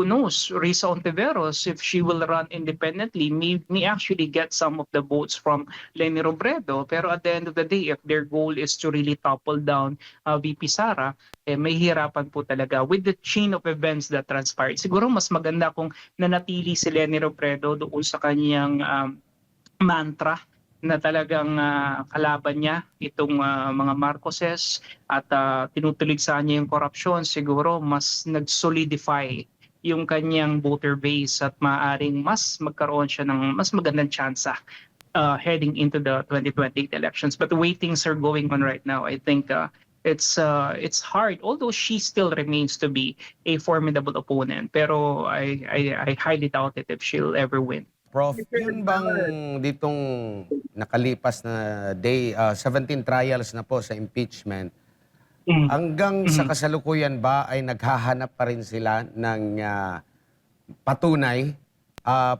who knows, Risa Ontiveros, if she will run independently, may actually get some of the votes from Leni Robredo. Pero at the end of the day, if their goal is to really topple down VP Sara, may hirapan po talaga with the chain of events that transpired. Siguro mas maganda kung nanatili si Leni Robredo doon sa kanyang mantra na talagang kalaban niya itong mga Marcoses at tinutuligsa niya yung korupsyon. Siguro mas nag-solidify yung kanyang voter base at maaaring mas magkaroon siya ng mas magandang tsansa heading into the 2028 elections. But the way things are going on right now, I think it's hard. Although she still remains to be a formidable opponent, pero I highly doubt it if she'll ever win. Prof, yun bang ditong nakalipas na 17 trials na po sa impeachment, hanggang sa kasalukuyan ba ay naghahanap pa rin sila ng patunay?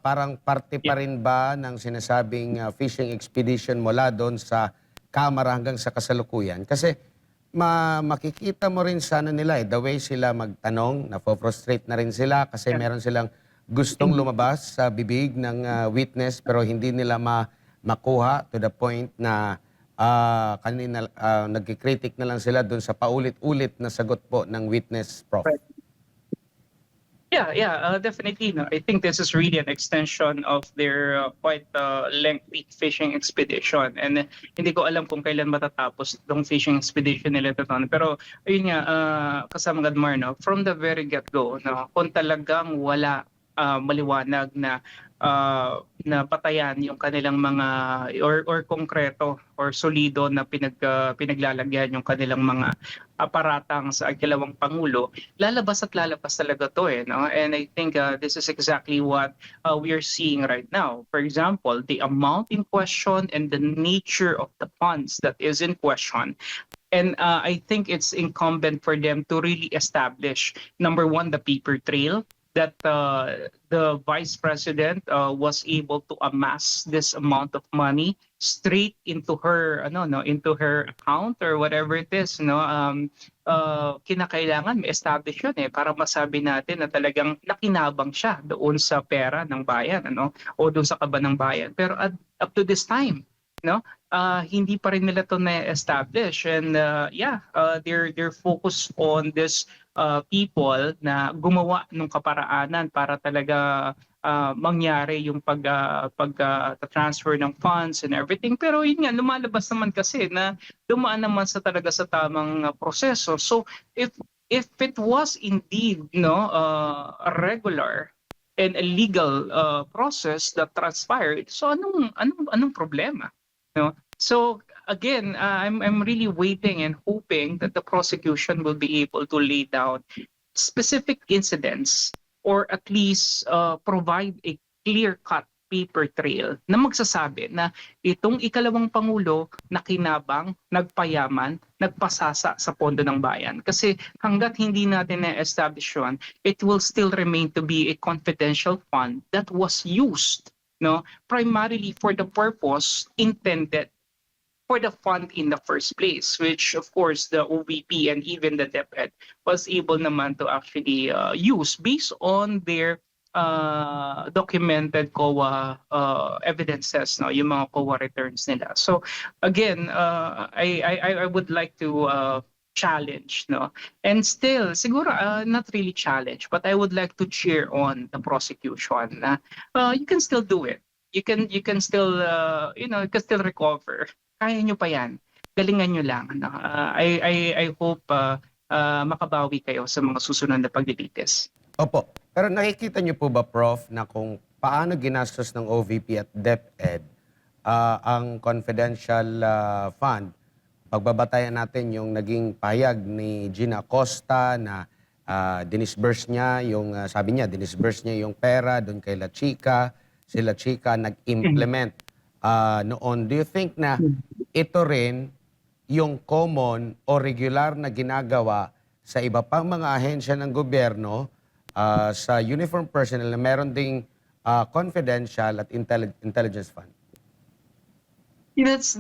Parang parte pa rin ba ng sinasabing fishing expedition mula doon sa Kamara hanggang sa kasalukuyan? Kasi makikita mo rin sana nila the way sila magtanong, na-frustrate na rin sila kasi meron silang gustong lumabas sa bibig ng witness pero hindi nila makuha to the point na kanina nagkikritik na lang sila doon sa paulit-ulit na sagot po ng witness, Prof. Yeah, definitely. No. I think this is really an extension of their quite lengthy fishing expedition. And hindi ko alam kung kailan matatapos itong fishing expedition nila ito. Pero ayun nga, kasama Gadmar, no, from the very get-go, no, kung talagang wala maliwanag na patayan yung kanilang mga or konkreto or solido na pinaglalagyan yung kanilang mga aparatang sa agkilawang pangulo, lalabas at lalabas talaga to no? And I think this is exactly what we are seeing right now. For example, the amount in question and the nature of the funds that is in question. And I think it's incumbent for them to really establish, number one, the paper trail, that the vice president was able to amass this amount of money straight into her into her account or whatever it is, kinakailangan may establish yun para masabi natin na talagang nakinabang siya doon sa pera ng bayan o doon sa kaban ng bayan. Pero up to this time, hindi pa rin nila to na-establish, and they're focused on this people na gumawa ng kaparaanan para talaga mangyari yung pag-transfer ng funds and everything. Pero yun nga, lumalabas naman kasi na dumaan naman talaga sa tamang proseso. So if it was indeed a regular and a legal process that transpired, so anong problema? So again, I'm really waiting and hoping that the prosecution will be able to lay down specific incidents or at least provide a clear-cut paper trail na magsasabi na itong ikalawang pangulo nakinabang, nagpayaman, nagpasasa sa pondo ng bayan. Kasi hanggat hindi natin na-establish yun, it will still remain to be a confidential fund that was used primarily for the purpose intended for the fund in the first place, which of course the OVP and even the DepEd was able naman to actually use based on their documented COA evidences, yung mga COA returns nila. So again, I would like to challenge, and still siguro not really challenge, but I would like to cheer on the prosecution. You can still do it. You can still you can still recover. Kaya nyo pa yan. Galingan nyo lang. I hope makabawi kayo sa mga susunod na paglilitis. Opo. Pero nakikita nyo po ba, Prof, na kung paano ginastos ng OVP at DepEd ang confidential fund, pagbabatayan natin yung naging payag ni Gina Acosta na dinisburse niya yung, sabi niya, dinisburse niya yung pera doon kay La Chica. Si La Chica nag-implement noon. Do you think na ito rin yung common o regular na ginagawa sa iba pang mga ahensya ng gobyerno sa uniform personnel na meron ding confidential at intelligence fund? That's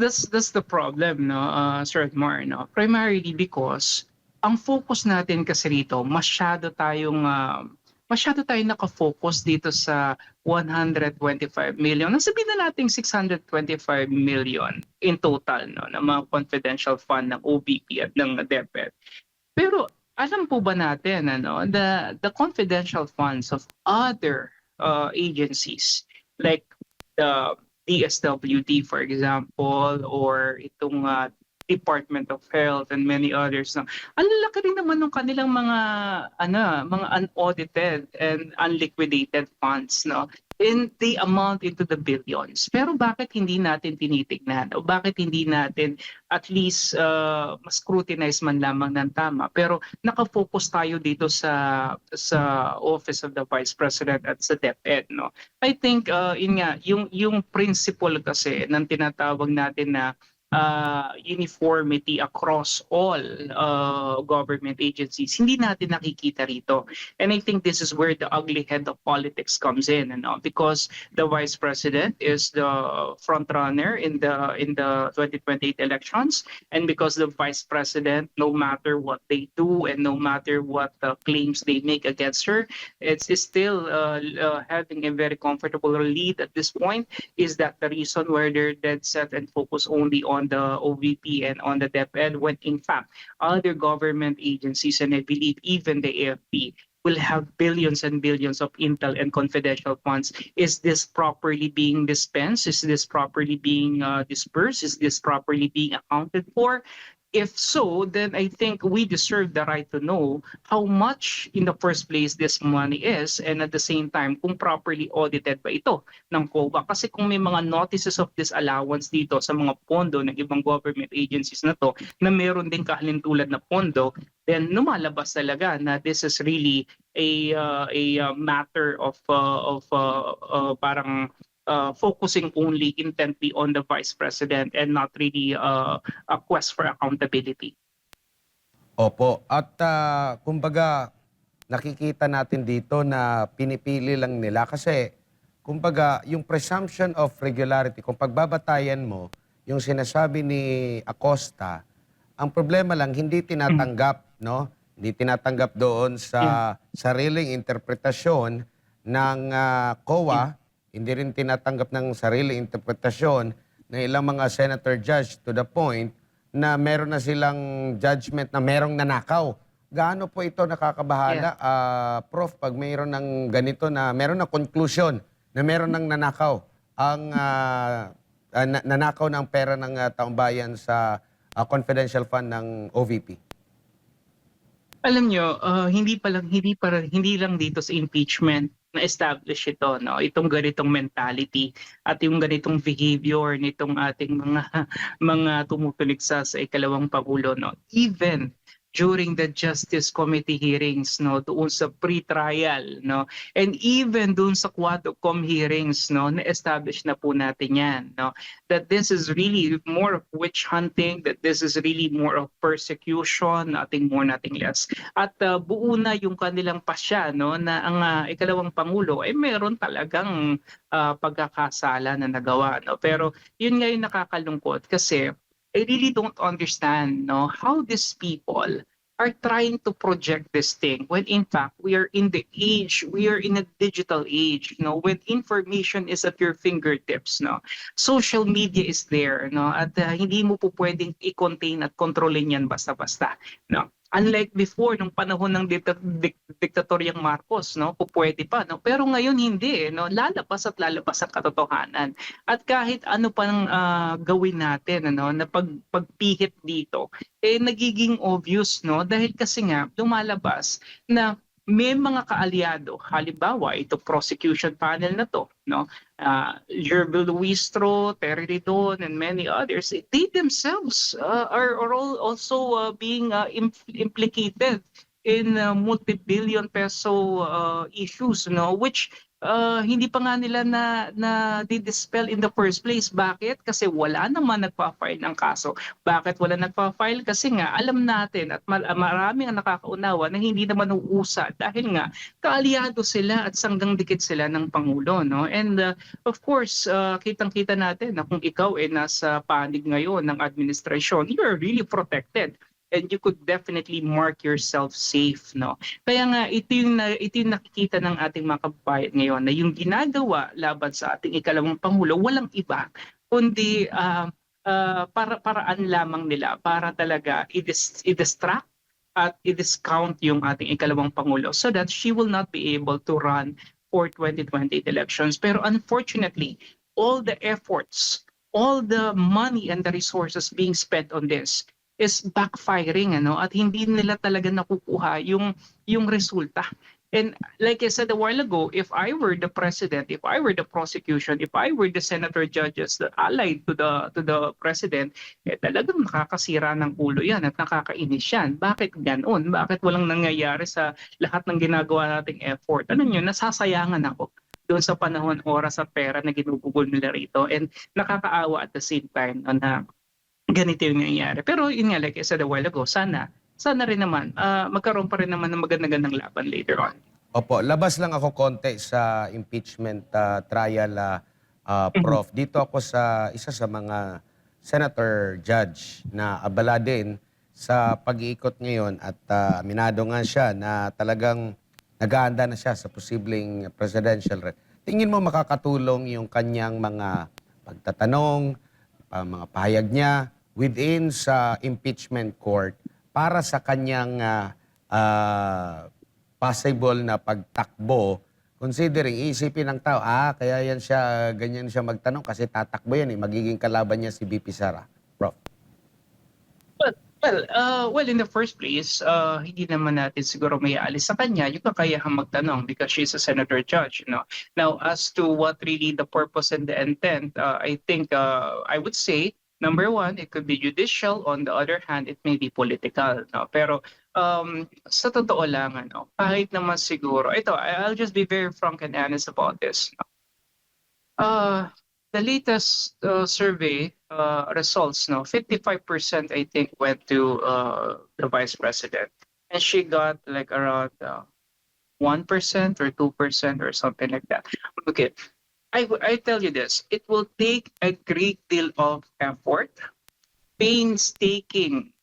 the problem, Sir Edmar, primarily because ang focus natin kasi rito, masyado tayong masyado tayo naka-focus dito sa 125 million. Nasabihin na natin 625 million in total, no, ng mga confidential fund ng OVP at ng DepEd. Pero alam po ba natin, ano, the confidential funds of other agencies like the DSWD, for example, or itong Department of Health and many others, no, ang laki rin naman ng kanilang mga unaudited and unliquidated funds, no, and they amount into the billions. Pero bakit hindi natin tinitignan, o bakit hindi natin at least mas scrutinize man lamang ng tama? Pero nakafocus tayo dito sa Office of the Vice President at sa DepEd, no. I think yun nga, yung principle kasi ng tinatawag natin na uniformity across all government agencies, hindi natin nakikita rito. And I think this is where the ugly head of politics comes in, because the Vice President is the front runner in the 2028 elections, and because the Vice President, no matter what they do and no matter what claims they make against her, it's still having a very comfortable lead at this point. Is that the reason where they're dead set and focus only on the OVP and on the DepEd, when in fact other government agencies, and I believe even the AFP, will have billions and billions of intel and confidential funds? Is this properly being dispensed? Is this properly being dispersed? Is this properly being accounted for? If so, then I think we deserve the right to know how much in the first place this money is, and at the same time kung properly audited ba ito ng COA. Kasi kung may mga notices of disallowance dito sa mga pondo ng ibang government agencies na to, na meron din kahalintulad na pondo, then lumalabas talaga na this is really a matter of parang focusing only intently on the Vice President and not really a quest for accountability. Opo. At kumbaga, nakikita natin dito na pinipili lang nila kasi kumbaga, yung presumption of regularity, kung pagbabatayan mo, yung sinasabi ni Acosta, ang problema lang, hindi tinatanggap, no? Hindi tinatanggap doon sa sariling interpretasyon ng COA, hindi rin tinatanggap ng sariling interpretasyon ng ilang mga senator judge to the point na meron na silang judgment na merong nanakaw. Gaano po ito nakakabahala, Prof, pag mayroon ng ganito na meron na conclusion na meron ng nanakaw ang nanakaw ng pera ng taong bayan sa confidential fund ng OVP? Alam nyo, hindi lang dito sa impeachment na-establish ito, no? Itong ganitong mentality at yung ganitong behavior nitong ating mga tumutulig sa ikalawang Pangulo, no? Even during the Justice Committee hearings, no, doon sa pre-trial, no, and even doon sa Quadcom hearings, no, na-establish na po natin yan, no, that this is really more of witch hunting, that this is really more of persecution, nothing more, nothing less. At buo na yung kanilang pasya, no, na ang ikalawang Pangulo ay meron talagang pagkakasala na nagawa, no. Pero yun nga yung nakakalungkot kasi I really don't understand, no, how these people are trying to project this thing when in fact we are in a digital age, no, when information is at your fingertips, no. Social media is there, no, at hindi mo po pwedeng i-contain at kontrolin yan basta-basta, no. Unlike before, nung panahon ng diktatoryang Marcos, no, pwede pa, no? Pero ngayon hindi, no? Lalabas at lalabas ang katotohanan. At kahit ano pang gawin natin, ano, na pagpihit dito, nagiging obvious, no? Dahil kasi nga lumalabas na may mga kaalyado, halimbawa ito prosecution panel na to, no, Jervil Luistro, Terry Ridon, and many others, they themselves are all also being implicated in multi-billion peso issues, no, which hindi pa nga nila na dispel in the first place. Bakit? Kasi wala naman nagpa-file ng kaso. Bakit wala nagpa-file? Kasi nga alam natin at marami ang nakakaunawa na hindi naman uusad dahil nga kaalyado sila at sanggang dikit sila ng Pangulo, no? And of course, kitang-kita natin na kung ikaw ay nasa panig ngayon ng administrasyon, you are really protected. and you could definitely mark yourself safe, no? Kaya nga ito yung nakikita ng ating mga kababayan ngayon na yung ginagawa laban sa ating ikalawang pangulo walang iba kundi paraan lamang nila para talaga i-distract at i-discount yung ating ikalawang pangulo so that she will not be able to run for 2028 elections. Pero unfortunately, all the efforts, all the money and the resources being spent on this is backfiring, ano, at hindi nila talaga nakukuha yung resulta. And like I said a while ago, if I were the president, if I were the prosecution, if I were the senator judges that allied to the president, talagang nakakasira ng ulo yan at nakakainis yan. Bakit ganoon? Bakit walang nangyayari sa lahat ng ginagawa nating effort? Ano yun, nasasayangan ako doon sa panahon, oras at pera na ginugugol nila rito. And nakakaawa at the same time na ganito yung nangyayari. Pero yun nga, like I said a while ago, sana rin naman, magkaroon pa rin naman ng magandang laban later on. Opo, labas lang ako konti sa impeachment trial, Prof. Dito ako sa isa sa mga senator judge na abala din sa pag-iikot ngayon at aminado nga siya na talagang nag-aanda na siya sa posibleng presidential race. Tingin mo makakatulong yung kanyang mga pagtatanong, mga pahayag niya within sa impeachment court para sa kanyang possible na pagtakbo, considering isipin ng tao, kaya yan siya, ganyan siya magtanong kasi tatakbo yan magiging kalaban niya si VP Sara. Prof. Well, in the first place, hindi naman natin siguro may aalis sa kanya yung kakayahang magtanong because she's a senator judge, you know. Now, as to what really the purpose and the intent, I think I would say number one, it could be judicial. On the other hand, it may be political, no. Pero sa totoo lang, ano, kahit naman siguro, I'll just be very frank and honest about this. The latest survey results, no, 55% I think went to the vice president, and she got like around 1% or 2% or something like that. Okay, I tell you this: it will take a great deal of effort, painstaking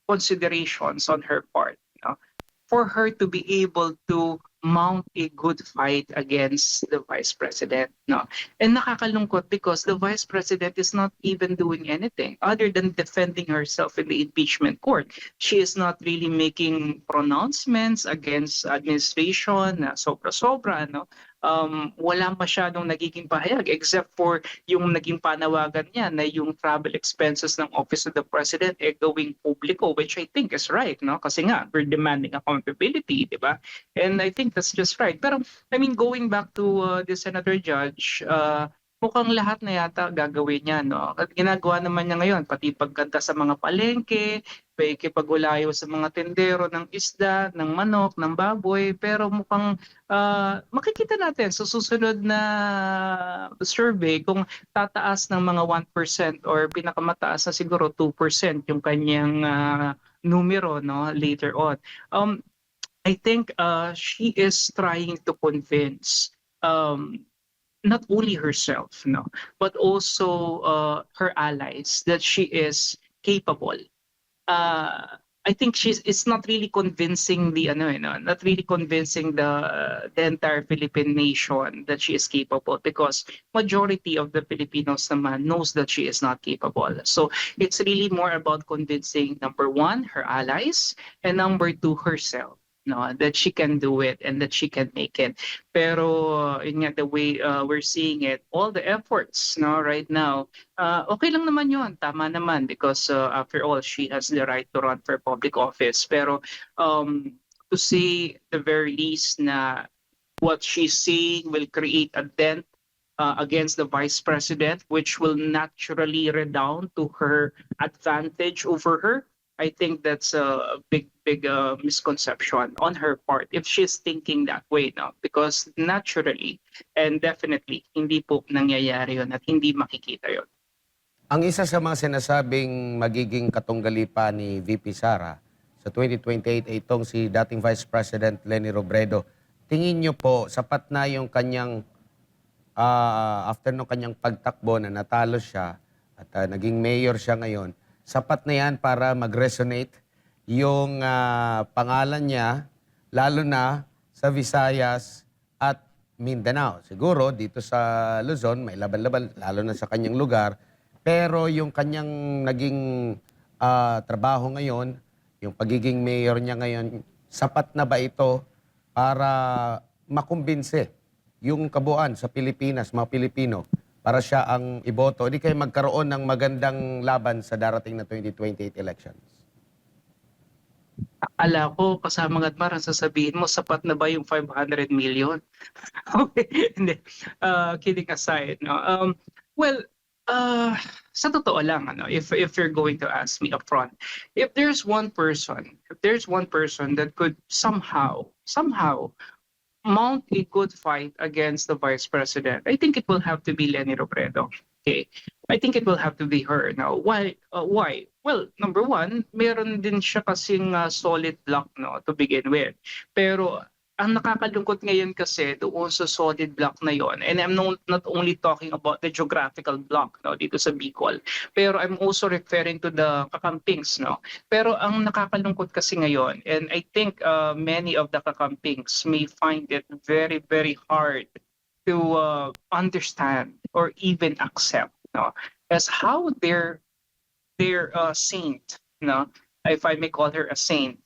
considerations on her part, no, for her to be able to mount a good fight against the vice president, no. And nakakalungkot because the vice president is not even doing anything other than defending herself in the impeachment court. She is not really making pronouncements against administration na sobra-sobra, no. Wala masyadong nagiging pahayag except for yung naging panawagan niya na yung travel expenses ng Office of the President gawing publiko, which I think is right, no? Kasi nga, we're demanding accountability, di ba? And I think that's just right. Pero, I mean, going back to the senator judge, mukhang lahat na yata gagawin niya, no? At ginagawa naman niya ngayon, pati pagkanta sa mga palengke, pakikipag-ulayo sa mga tendero ng isda, ng manok, ng baboy, pero mukhang makikita natin sa susunod na survey kung tataas ng mga 1% or pinakamataas na siguro 2% yung kanyang numero, no, later on. I think she is trying to convince not only herself, no, but also her allies that she is capable. I think it's not really convincing not really convincing the entire Philippine nation that she is capable, because majority of the Filipinos naman knows that she is not capable. So it's really more about convincing, number one, her allies, and number two, herself, no, that she can do it and that she can make it. Pero yun nga, the way we're seeing it, all the efforts, no, right now, okay lang naman yun, tama naman, because after all, she has the right to run for public office. Pero to say the very least na what she's saying will create a dent against the vice president, which will naturally redound to her advantage over her, I think that's a big misconception on her part if she's thinking that way now, because naturally and definitely hindi po nangyayari yun at hindi makikita yun. Ang isa sa mga sinasabing magiging katunggali pa ni VP Sara sa 2028 ay itong si dating Vice President Leni Robredo. Tingin niyo po, sapat na yung kanyang, after nung kanyang pagtakbo na natalo siya at naging mayor siya ngayon, sapat na yan para mag-resonate yung pangalan niya, lalo na sa Visayas at Mindanao. Siguro dito sa Luzon, may laban-laban, lalo na sa kanyang lugar. Pero yung kanyang naging trabaho ngayon, yung pagiging mayor niya ngayon, sapat na ba ito para makumbinse yung kabuuan sa Pilipinas, mga Pilipino, para siya ang iboto, di kayo magkaroon ng magandang laban sa darating na 2028 elections? Akala ko kasama ng Atmar, ang sasabihin mo, sapat na ba yung 500 million? Okay, hindi. Kidding aside, no. Well, sa totoo lang, ano, if you're going to ask me upfront, if there's one person that could somehow mount a good fight against the vice president, I think it will have to be Leni Robredo. Okay, I think it will have to be her. Now, why? Why? Well, number one, meron din siya kasing solid block, no, to begin with. Pero ang nakakalungkot ngayon kasi doon sa solid block na yon, and I'm not only talking about the geographical block, no, dito sa Bicol, pero I'm also referring to the kakampings, no. Pero ang nakakalungkot kasi ngayon, and I think many of the kakampings may find it very, very hard to understand or even accept, no, as how their saint, no, if I may call her a saint,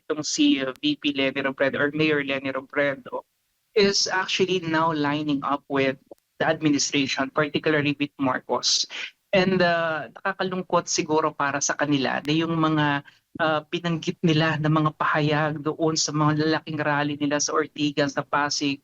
itong si VP Leni Robredo or Mayor Leni Robredo, is actually now lining up with the administration, particularly with Marcos. And nakakalungkot siguro para sa kanila na yung mga binanggit nila na mga pahayag doon sa mga lalaking rally nila sa Ortigas, sa Pasig,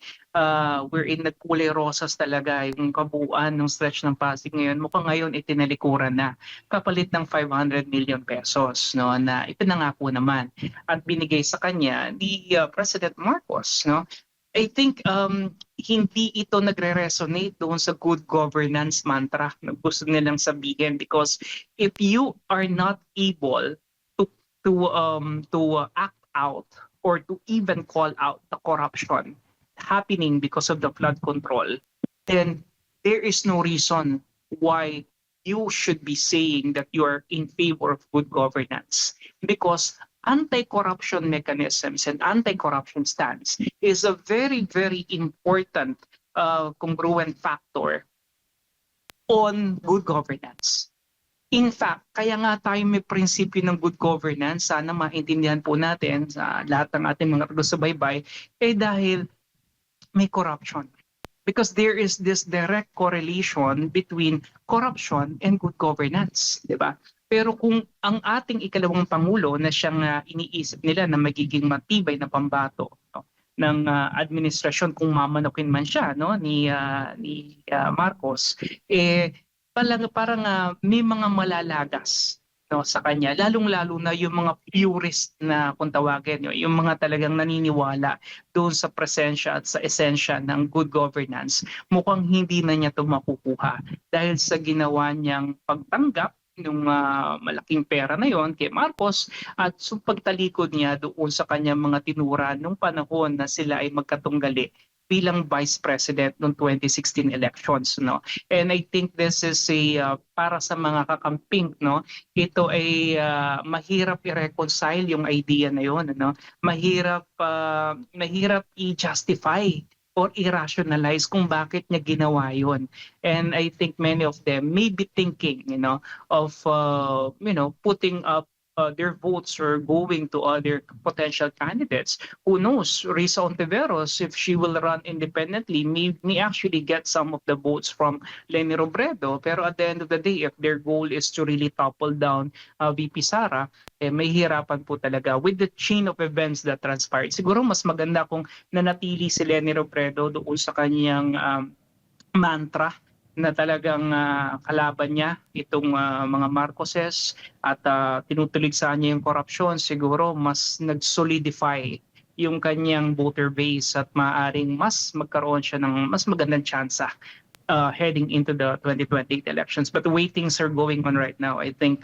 wherein nagkulay rosas talaga yung kabuuan ng stretch ng Pasig ngayon. Mukhang ngayon itinalikuran na kapalit ng 500 million pesos, no, na ipinangako naman at binigay sa kanya ni President Marcos, no. I think hindi ito nagre-resonate doon sa good governance mantra na gusto nilang sabihin, because if you are not able to act out or to even call out the corruption happening because of the flood control, then there is no reason why you should be saying that you are in favor of good governance, because anti-corruption mechanisms and anti-corruption stance is a very, very important congruent factor on good governance. In fact, kaya nga tayo may prinsipyo ng good governance, sana maintindihan po natin sa lahat ng ating mga taga-subaybay, dahil may corruption. Because there is this direct correlation between corruption and good governance, di ba? Pero kung ang ating ikalawang pangulo na siyang iniisip nila na magiging matibay na pambato, no, ng administrasyon, kung mamanokin man siya, no, ni Marcos, parang may mga malalagas, no, sa kanya, lalong-lalo na yung mga purist na kung tawagin, yung mga talagang naniniwala doon sa presensya at sa esensya ng good governance. Mukhang hindi na niya ito makukuha dahil sa ginawa niyang pagtanggap ng malaking pera na yon kay Marcos at sa pagtalikod niya doon sa kanyang mga tinura nung panahon na sila ay magkatunggali bilang Vice President noong 2016 elections, no. And I think this is para sa mga kakamping, no, ito ay mahirap i-reconcile yung idea na yon, no. Mahirap i-justify or i-rationalize kung bakit niya ginawa yon. And I think many of them may be thinking, of putting up their votes or going to other potential candidates. Who knows? Risa Ontiveros, if she will run independently, may actually get some of the votes from Leni Robredo. Pero at the end of the day, if their goal is to really topple down VP Sara, may hirapan po talaga with the chain of events that transpired. Siguro mas maganda kung nanatili si Leni Robredo doon sa kanyang mantra na talagang kalaban niya itong mga Marcoses at tinutuligsa niya yung korupsyon. Siguro mas nag-solidify yung kanyang voter base at maaaring mas magkaroon siya ng mas magandang tsansa heading into the 2028 elections. But the way things are going on right now, I think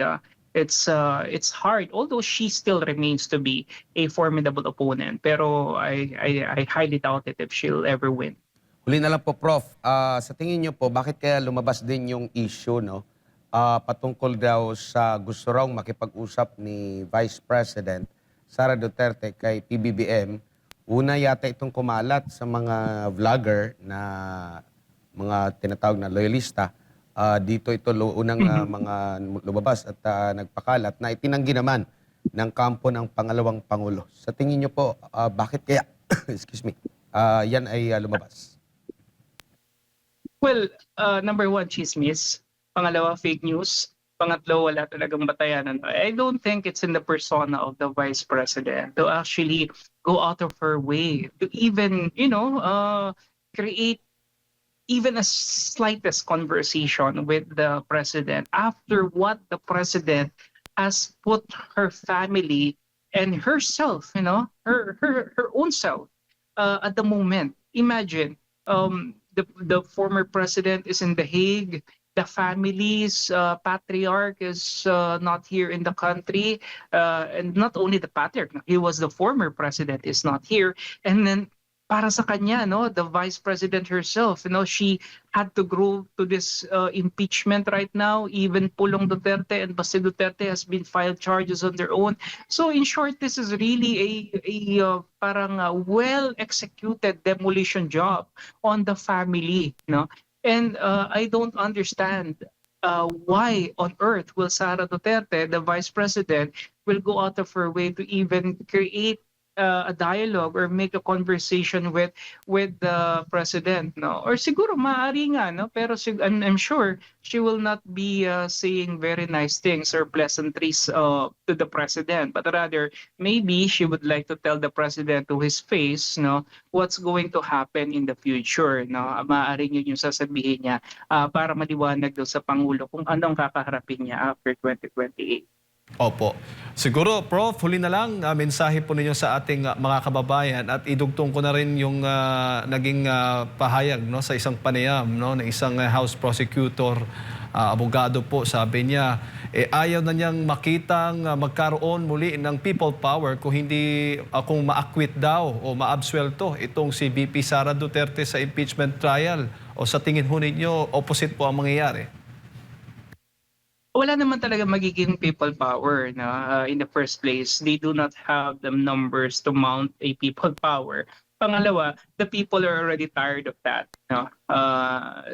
it's hard, although she still remains to be a formidable opponent. Pero I highly doubt it if she'll ever win. Huli na lang po, Prof. Sa tingin niyo po, bakit kaya lumabas din yung issue, no? patungkol daw sa gusto raw makipag-usap ni Vice President Sara Duterte kay PBBM. Una yata itong kumalat sa mga vlogger na mga tinatawag na loyalista. Dito ito unang mga lumabas at nagpakalat na itinanggi naman ng kampo ng pangalawang Pangulo. Sa tingin niyo po, bakit kaya, excuse me, yan ay lumabas? Well, number one, chismis. Pangalawa, fake news. Pangatlo, wala talagang batayan. I don't think it's in the persona of the Vice President to actually go out of her way to even, create even a slightest conversation with the President after what the President has put her family and herself, her own self at the moment. Imagine, the former president is in The Hague. The family's patriarch is not here in the country, and not only the patriarch, he was the former president is not here, and then para sa kanya, the vice president herself, she had to go to this impeachment right now. Even Pulong Duterte and Basti Duterte has been filed charges on their own. So in short, this is really a parang well executed demolition job on the family, And I don't understand why on earth will Sara Duterte, the vice president, will go out of her way to even create a dialogue or make a conversation with the president, or siguro maaari nga, pero I'm sure she will not be saying very nice things or pleasantries to the president, but rather maybe she would like to tell the president to his face, what's going to happen in the future, maaari yun yung sasabihin niya para maliwanag daw sa Pangulo kung anong kakaharapin niya after 2028. Opo. Siguro, Prof, huli na lang, mensahe po ninyo sa ating mga kababayan at idugtong ko na rin yung naging pahayag sa isang panayam ng isang House Prosecutor, abogado po, sabi niya, ayaw na niyang makitang magkaroon muli ng people power kung hindi, kung ma-acquit daw o ma-absuelto itong si VP Sara Duterte sa impeachment trial. O sa tingin ho ninyo, opposite po ang mangyayari? Wala naman talaga magiging people power in the first place. They do not have the numbers to mount a people power. Pangalawa, the people are already tired of that.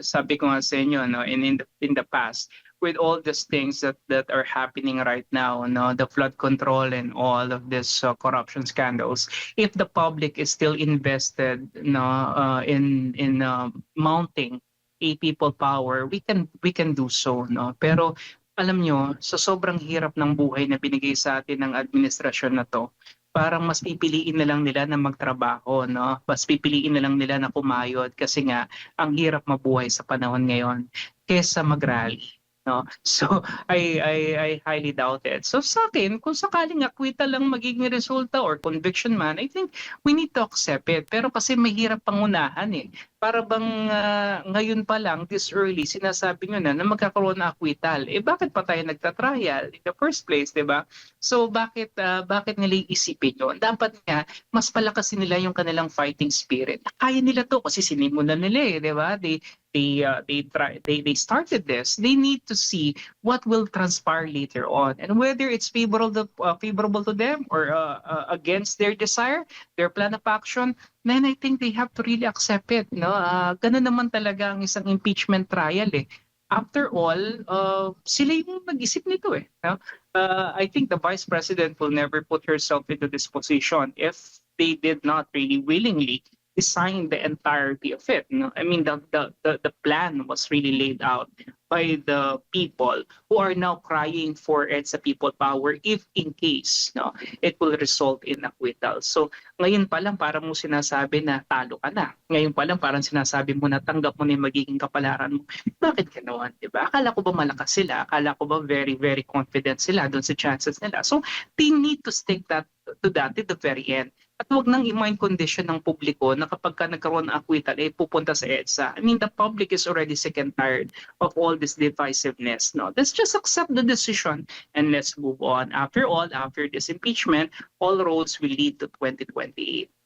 Sabi ko nga sa inyo, in the past, with all these things that are happening right now, the flood control and all of this corruption scandals, if the public is still invested in mounting a people power, we can do so, pero alam nyo, sa sobrang hirap ng buhay na binigay sa atin ng administrasyon na to, parang mas pipiliin na lang nila na magtrabaho, Mas pipiliin na lang nila na kumayod kasi nga ang hirap mabuhay sa panahon ngayon kesa mag-rally. So I highly doubt it. So sa akin, kung sakaling acquittal lang magiging resulta or conviction man, I think we need to accept it. Pero kasi mahirap pangunahan Para bang ngayon pa lang, this early, sinasabi nyo na magkakaroon na acquittal. Bakit pa tayo nagtatrial in the first place, di ba? So bakit nila isipin yun? Dapat nga, mas palakasin nila yung kanilang fighting spirit. Kaya nila to kasi sinimulan nila di ba? They started this. They need to see what will transpire later on, and whether it's favorable to them or against their desire, their plan of action. Then I think they have to really accept it. Ganun naman talaga ang isang impeachment trial. After all, sila yung nag-isip nito. I think the Vice President will never put herself into this position if they did not really willingly design the entirety of it. I mean, the plan was really laid out by the people who are now crying for EDSA people power if in case it will result in acquittal. So ngayon pa lang parang mo sinasabi na talo ka na. Ngayon pa lang parang sinasabi mo na tanggap mo na yung magiging kapalaran mo. Bakit ganoon? Diba? Akala ko ba malakas sila? Akala ko ba very, very confident sila doon sa chances nila? So they need to stick to that at the very end. At huwag nang i-mind condition ng publiko na kapag ka nagkaroon ng acquittal, pupunta sa EDSA. I mean, the public is already sick and tired of all this divisiveness. Let's just accept the decision and let's move on. After all, after this impeachment, all roads will lead to 2028.